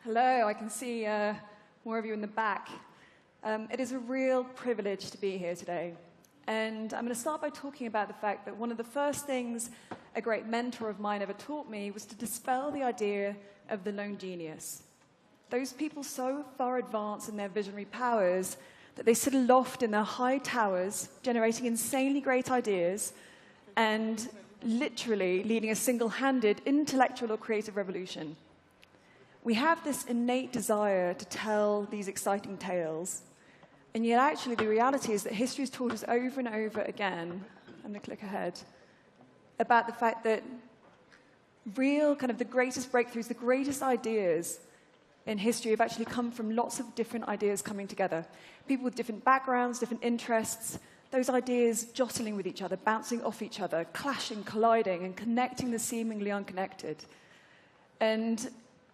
Hello, I can see more of you in the back. It is a real privilege to be here today. And I'm going to start by talking about the fact that one of the first things a great mentor of mine ever taught me was to dispel the idea of the lone genius. Those people so far advanced in their visionary powers that they sit aloft in their high towers, generating insanely great ideas and literally leading a single-handed intellectual or creative revolution. We have this innate desire to tell these exciting tales, and yet actually the reality is that history has taught us over and over again, I'm going to click ahead, about the fact that the greatest breakthroughs, the greatest ideas in history have actually come from lots of different ideas coming together. People with different backgrounds, different interests, those ideas jostling with each other, bouncing off each other, clashing, colliding, and connecting the seemingly unconnected. And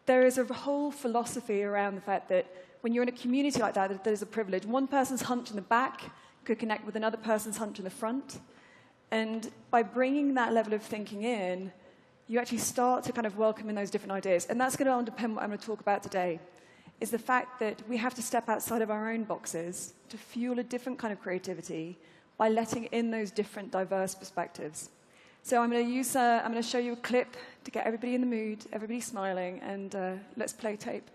there is a whole philosophy around the fact that when you're in a community like that, there's a privilege. One person's hunch in the back could connect with another person's hunch in the front. And by bringing that level of thinking in, you actually start to kind of welcome in those different ideas. And that's going to underpin what I'm going to talk about today, is the fact that we have to step outside of our own boxes to fuel a different kind of creativity by letting in those different diverse perspectives. So I'm going to show you a clip to get everybody in the mood, everybody smiling, and let's play tape.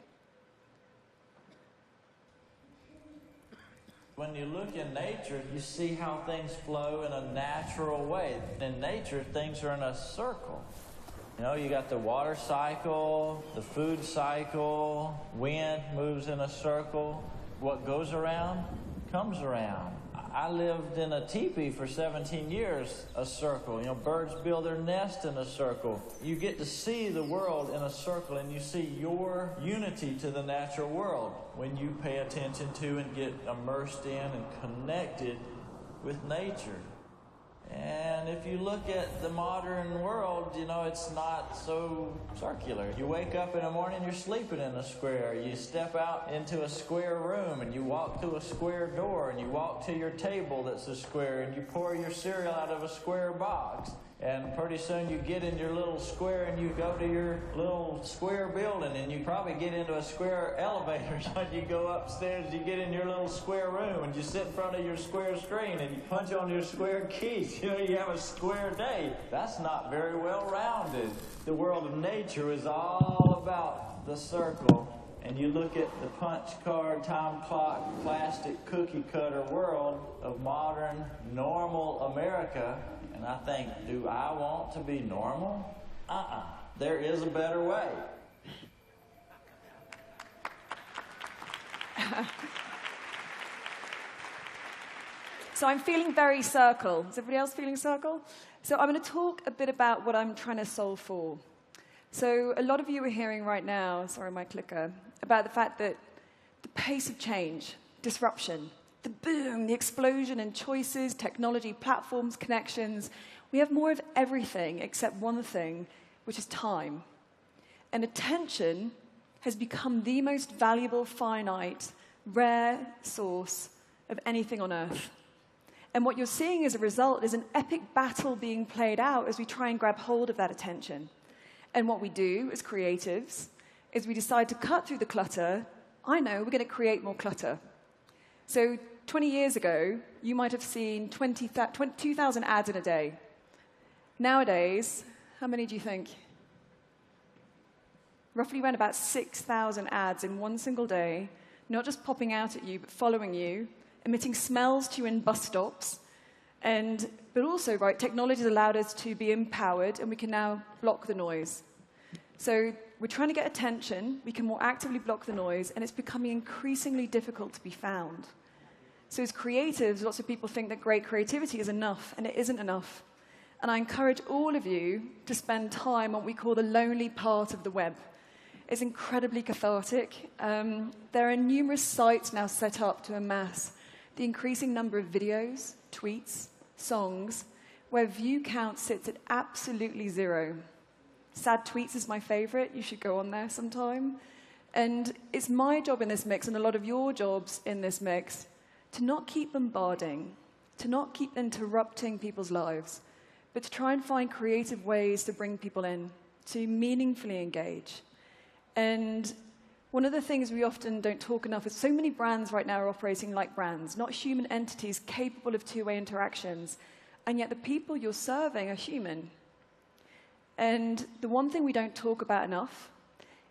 When you look in nature, you see how things flow in a natural way. In nature, things are in a circle. You know, you got the water cycle, the food cycle, wind moves in a circle. What goes around comes around. I lived in a teepee for 17 years, a circle. You know, birds build their nest in a circle. You get to see the world in a circle, and you see your unity to the natural world when you pay attention to and get immersed in and connected with nature. And if you look at the modern world, you know, it's not so circular. You wake up in the morning, you're sleeping in a square. You step out into a square room, and you walk through a square door, and you walk to your table that's a square, and you pour your cereal out of a square box. And pretty soon you get in your little square and you go to your little square building, and you probably get into a square elevator. When you go upstairs, you get in your little square room and you sit in front of your square screen and you punch on your square keys. You know, you have a square day. That's not very well rounded. The world of nature is all about the circle. And you look at the punch card, time clock, plastic cookie cutter world of modern, normal America, and I think, do I want to be normal? There is a better way. So I'm feeling very circle. Is everybody else feeling circle? So I'm going to talk a bit about what I'm trying to solve for. So a lot of you are hearing right now, sorry, my clicker, about the fact that the pace of change, disruption, the boom, the explosion in choices, technology, platforms, connections, we have more of everything except one thing, which is time. And attention has become the most valuable, finite, rare source of anything on Earth. And what you're seeing as a result is an epic battle being played out as we try and grab hold of that attention. And what we do as creatives is we decide to cut through the clutter. I know, we're going to create more clutter. So 20 years ago, you might have seen 2,000 ads in a day. Nowadays, how many do you think? Roughly around about 6,000 ads in one single day, not just popping out at you, but following you, emitting smells to you in bus stops. But also, right, technology has allowed us to be empowered, and we can now block the noise. So we're trying to get attention. We can more actively block the noise, and it's becoming increasingly difficult to be found. So as creatives, lots of people think that great creativity is enough, and it isn't enough. And I encourage all of you to spend time on what we call the lonely part of the web. It's incredibly cathartic. There are numerous sites now set up to amass the increasing number of videos, tweets, songs, where view count sits at absolutely zero. Sad Tweets is my favorite. You should go on there sometime. And it's my job in this mix, and a lot of your jobs in this mix, to not keep bombarding, to not keep interrupting people's lives, but to try and find creative ways to bring people in, to meaningfully engage. And One of the things we often don't talk enough is so many brands right now are operating like brands, not human entities capable of two-way interactions, and yet the people you're serving are human. And the one thing we don't talk about enough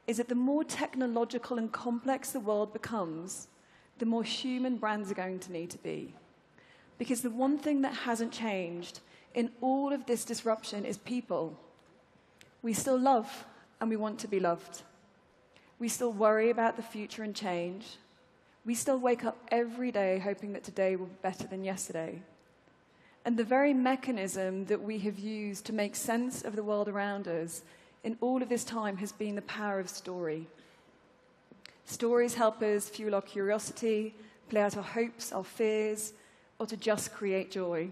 is that the more technological and complex the world becomes, the more human brands are going to need to be. Because the one thing that hasn't changed in all of this disruption is people. We still love, and we want to be loved. We still worry about the future and change. We still wake up every day hoping that today will be better than yesterday. And the very mechanism that we have used to make sense of the world around us in all of this time has been the power of story. Stories help us fuel our curiosity, play out our hopes, our fears, or to just create joy.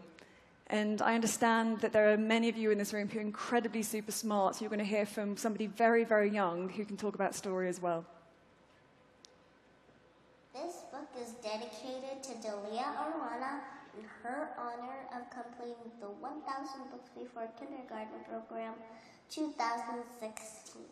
And I understand that there are many of you in this room who are incredibly super smart, so you're going to hear from somebody very, very young who can talk about story as well. This book is dedicated to Delia Arana in her honor of completing the 1,000 Books Before Kindergarten program 2016.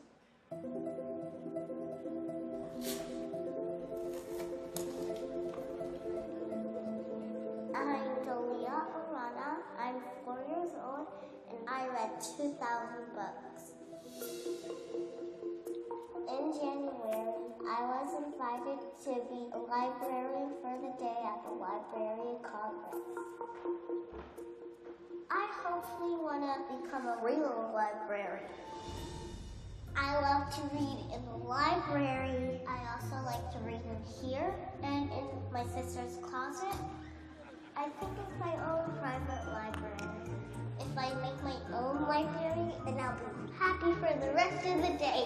I'm Delia Arana. I'm 4 years old, and I read 2,000 books. In January, I was invited to be a librarian for the day at the Library Congress. I hopefully want to become a real librarian. I love to read in the library. I also like to read in here and in my sister's closet. I think it's my own private library. If I make my own library, then I'll be happy for the rest of the day.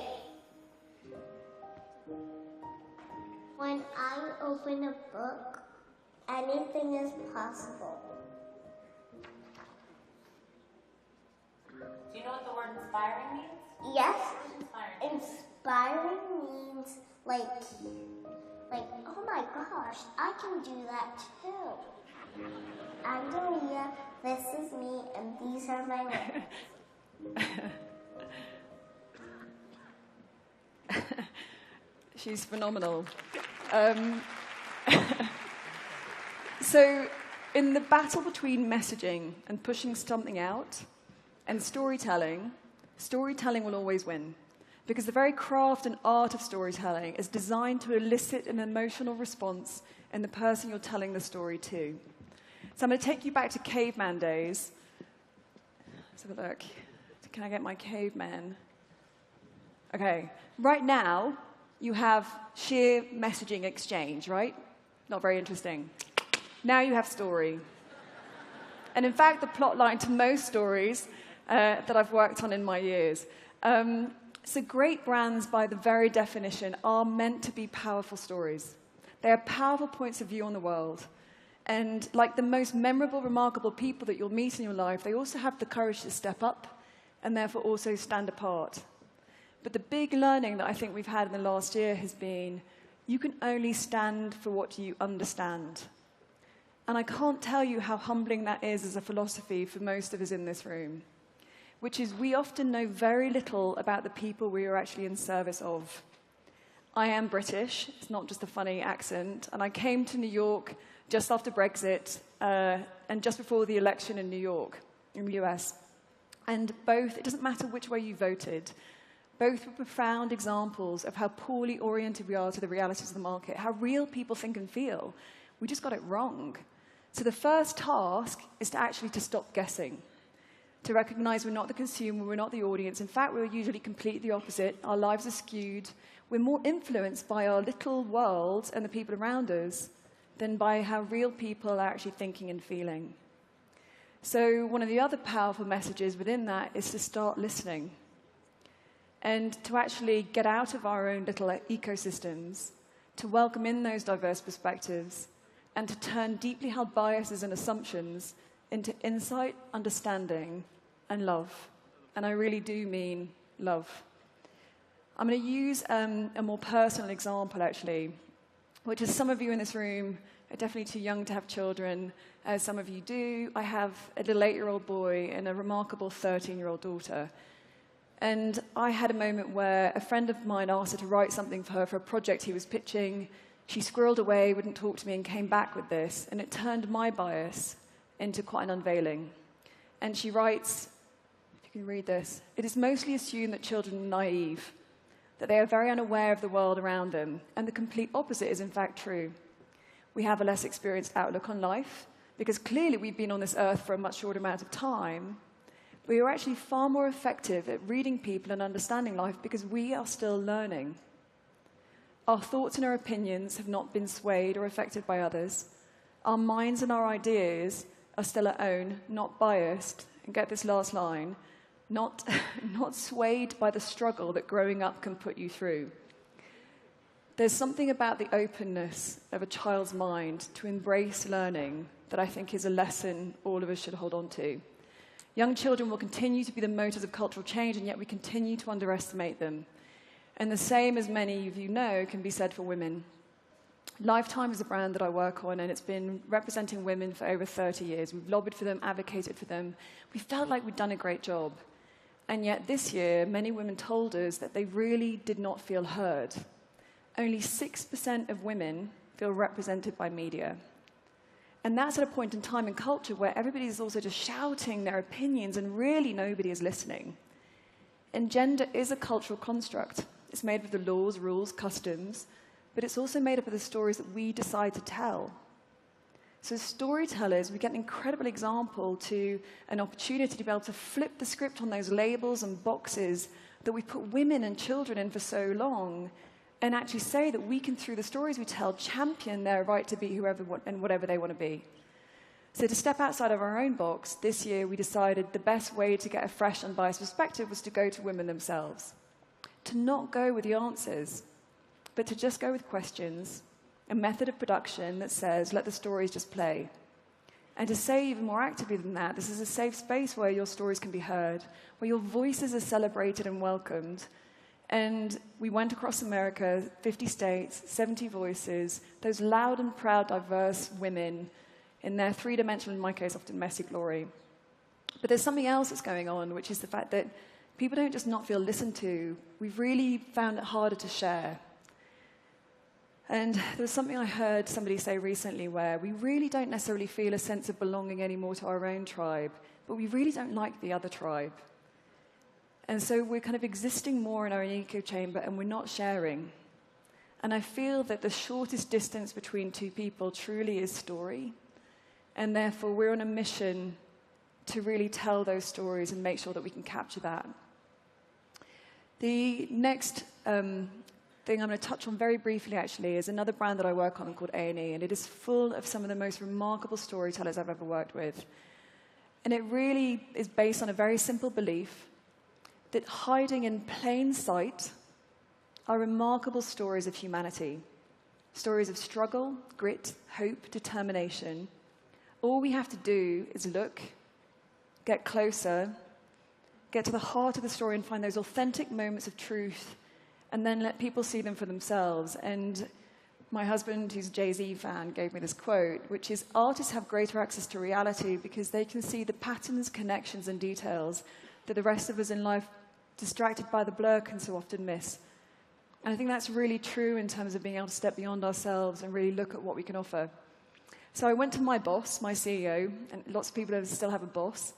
When I open a book, anything is possible. Do you know what the word inspiring means? Yes, Inspiring. inspiring means like, oh my gosh, I can do that too. I'm Delia, this is me, and these are my words. She's phenomenal. So in the battle between messaging and pushing something out and storytelling, storytelling will always win. Because the very craft and art of storytelling is designed to elicit an emotional response in the person you're telling the story to. So I'm going to take you back to caveman days. Let's have a look. Can I get my caveman? Okay. Right now, you have sheer messaging exchange, right? Not very interesting. Now you have story. And in fact, the plot line to most stories that I've worked on in my years. So great brands, by the very definition, are meant to be powerful stories. They are powerful points of view on the world. And like the most memorable, remarkable people that you'll meet in your life, they also have the courage to step up and therefore also stand apart. But the big learning that I think we've had in the last year has been, you can only stand for what you understand. And I can't tell you how humbling that is as a philosophy for most of us in this room, which is we often know very little about the people we are actually in service of. I am British, it's not just a funny accent, and I came to New York just after Brexit and just before the election in New York, in the US. And both, it doesn't matter which way you voted, both were profound examples of how poorly oriented we are to the realities of the market, how real people think and feel. We just got it wrong. So the first task is to actually stop guessing, to recognize we're not the consumer, we're not the audience. In fact, we're usually completely the opposite. Our lives are skewed. We're more influenced by our little world and the people around us than by how real people are actually thinking and feeling. So one of the other powerful messages within that is to start listening and to actually get out of our own little ecosystems, to welcome in those diverse perspectives, and to turn deeply held biases and assumptions into insight, understanding, and love. And I really do mean love. I'm going to use a more personal example, actually, which is some of you in this room are definitely too young to have children. Some of you do. I have a little 8-year-old boy and a remarkable 13-year-old daughter. And I had a moment where a friend of mine asked her to write something for her for a project he was pitching. She squirreled away, wouldn't talk to me, and came back with this. And it turned my bias into quite an unveiling. And she writes, if you can read this, "It is mostly assumed that children are naive, that they are very unaware of the world around them, and the complete opposite is in fact true. We have a less experienced outlook on life, because clearly we've been on this earth for a much shorter amount of time. We are actually far more effective at reading people and understanding life because we are still learning. Our thoughts and our opinions have not been swayed or affected by others. Our minds and our ideas are still our own, not biased," and get this last line, not swayed by the struggle that growing up can put you through. There's something about the openness of a child's mind to embrace learning that I think is a lesson all of us should hold on to. Young children will continue to be the motors of cultural change, and yet we continue to underestimate them. And the same, as many of you know, can be said for women. Lifetime is a brand that I work on, and it's been representing women for over 30 years. We've lobbied for them, advocated for them. We felt like we'd done a great job. And yet this year, many women told us that they really did not feel heard. Only 6% of women feel represented by media. And that's at a point in time and culture where everybody is also just shouting their opinions and really nobody is listening. And gender is a cultural construct. It's made up of the laws, rules, customs, but it's also made up of the stories that we decide to tell. So as storytellers, we get an incredible example to an opportunity to be able to flip the script on those labels and boxes that we put women and children in for so long, and actually say that we can, through the stories we tell, champion their right to be whoever and whatever they want to be. So to step outside of our own box, this year we decided the best way to get a fresh, unbiased perspective was to go to women themselves. To not go with the answers, but to just go with questions, a method of production that says, let the stories just play. And to say even more actively than that, this is a safe space where your stories can be heard, where your voices are celebrated and welcomed. And we went across America, 50 states, 70 voices, those loud and proud, diverse women in their three-dimensional, in my case, often messy glory. But there's something else that's going on, which is the fact that people don't just not feel listened to. We've really found it harder to share. And there was something I heard somebody say recently where we really don't necessarily feel a sense of belonging anymore to our own tribe, but we really don't like the other tribe. And so we're kind of existing more in our echo chamber and we're not sharing. And I feel that the shortest distance between two people truly is story. And therefore we're on a mission to really tell those stories and make sure that we can capture that. The next thing I'm going to touch on very briefly, actually, is another brand that I work on called A+E, and it is full of some of the most remarkable storytellers I've ever worked with. And it really is based on a very simple belief that hiding in plain sight are remarkable stories of humanity, stories of struggle, grit, hope, determination. All we have to do is look, get closer, get to the heart of the story and find those authentic moments of truth, and then let people see them for themselves. And my husband, who's a Jay-Z fan, gave me this quote, which is, artists have greater access to reality because they can see the patterns, connections, and details that the rest of us in life, distracted by the blur, can so often miss. And I think that's really true in terms of being able to step beyond ourselves and really look at what we can offer. So I went to my boss, my CEO, and lots of people still have a boss,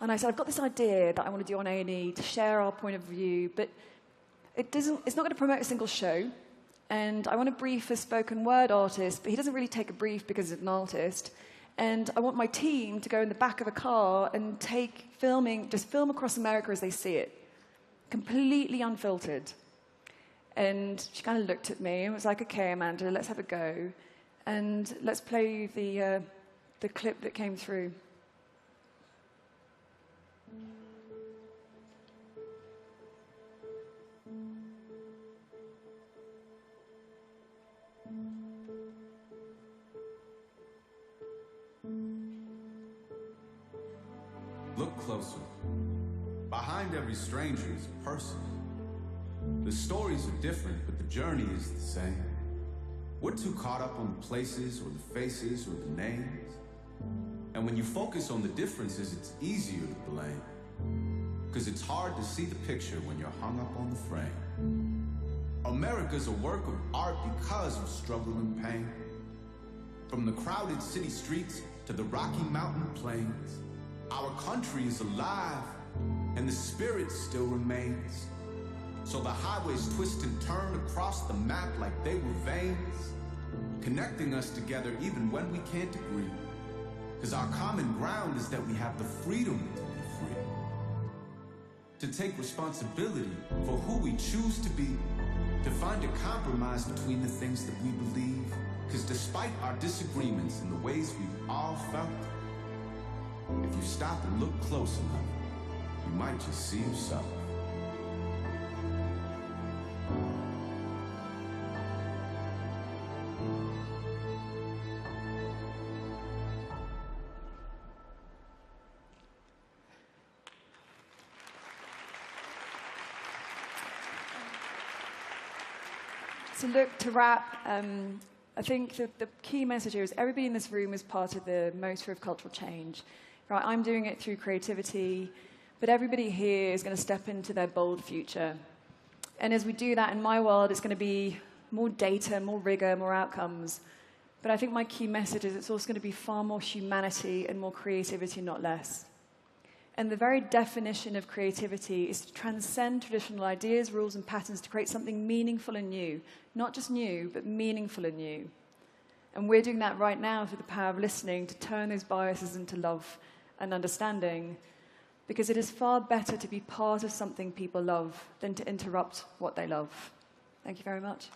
and I said, I've got this idea that I want to do on A+E to share our point of view, but it's not going to promote a single show, and I want to brief a spoken word artist, but he doesn't really take a brief because he's an artist, and I want my team to go in the back of a car and just film across America as they see it, completely unfiltered. And she kind of looked at me and was like, okay, Amanda, let's have a go. And let's play the clip that came through. Look closer. Behind every stranger is a person. The stories are different, but the journey is the same. We're too caught up on the places or the faces or the names. And when you focus on the differences, it's easier to blame. 'cause it's hard to see the picture when you're hung up on the frame. America's a work of art because of struggle and pain. From the crowded city streets to the Rocky Mountain plains, our country is alive, and the spirit still remains. So the highways twist and turn across the map like they were veins, connecting us together even when we can't agree. 'Cause our common ground is that we have the freedom to be free, to take responsibility for who we choose to be, to find a compromise between the things that we believe. 'Cause despite our disagreements and the ways we've all felt, if you stop and look close enough, you might just see yourself. So look, to wrap, I think the key message here is everybody in this room is part of the motor of cultural change. Right? I'm doing it through creativity, but everybody here is going to step into their bold future. And as we do that in my world, it's going to be more data, more rigor, more outcomes. But I think my key message is it's also going to be far more humanity and more creativity, not less. And the very definition of creativity is to transcend traditional ideas, rules, and patterns to create something meaningful and new. Not just new, but meaningful and new. And we're doing that right now through the power of listening to turn those biases into love and understanding, because it is far better to be part of something people love than to interrupt what they love. Thank you very much.